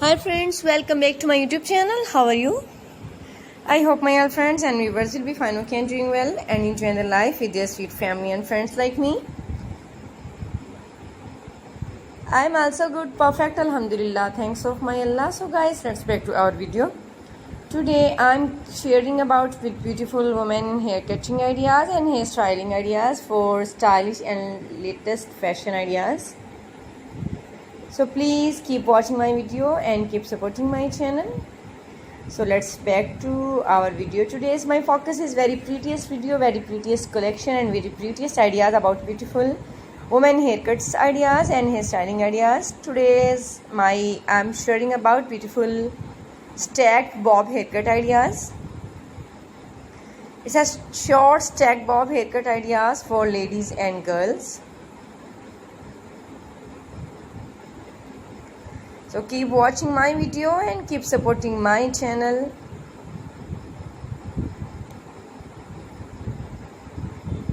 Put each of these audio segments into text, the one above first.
Hi friends, welcome back to my YouTube channel. How are you? I hope my all friends and viewers will be fine, okay, and doing well and enjoying their life with their sweet family and friends like me. I am also good, perfect, alhamdulillah, thanks of my Allah. So guys, let's back to our video. Today I'm sharing about with beautiful women hair cutting ideas and hair styling ideas for stylish and latest fashion ideas. So please keep watching my video and keep supporting my channel. So let's back to our video. Today's my focus is very prettiest video, very prettiest collection and very prettiest ideas about beautiful women haircuts ideas and hairstyling ideas. I'm sharing about beautiful stacked bob haircut ideas. It's a short stacked bob haircut ideas for ladies and girls. So keep watching my video and keep supporting my channel.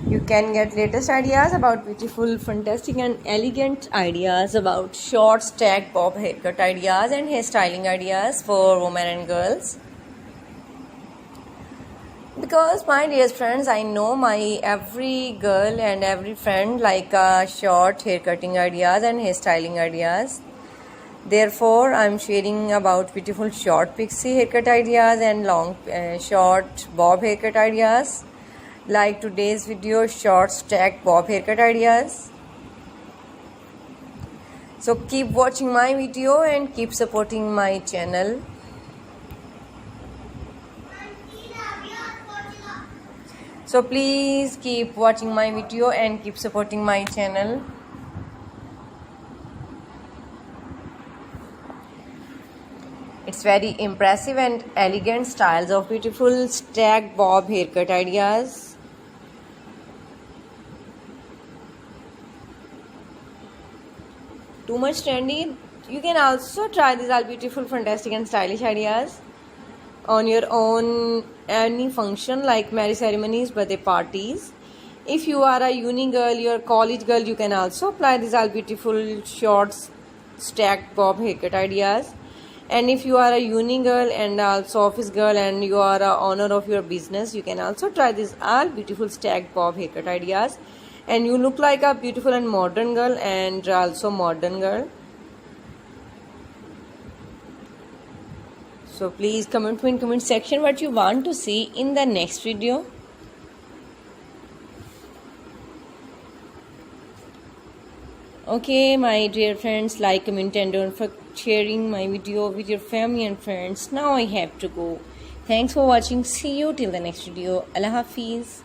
You can get latest ideas about beautiful, fantastic and elegant ideas about short stacked bob haircut ideas and hairstyling ideas for women and girls. Because my dear friends, I know my every girl and every friend like short hair cutting ideas and hairstyling ideas. Therefore, I'm sharing about beautiful short pixie haircut ideas and long short bob haircut ideas. Like today's video, short stacked bob haircut ideas. So keep watching my video and keep supporting my channel. So please keep watching my video and keep supporting my channel. It's very impressive and elegant styles of beautiful stacked bob haircut ideas. Too much trendy. You can also try these all beautiful, fantastic and stylish ideas on your own any function like marriage ceremonies, birthday parties. If you are a uni girl, you're a college girl, you can also apply these all beautiful short stacked bob haircut ideas. And if you are a uni girl and also office girl and you are a owner of your business, you can also try these all beautiful stacked bob haircut ideas. And you look like a beautiful and modern girl and also modern girl. So please comment me in comment section what you want to see in the next video. Okay, my dear friends, like, comment and don't forget sharing my video with your family and friends. Now I have to go. Thanks for watching. See you till the next video. Allah Hafiz.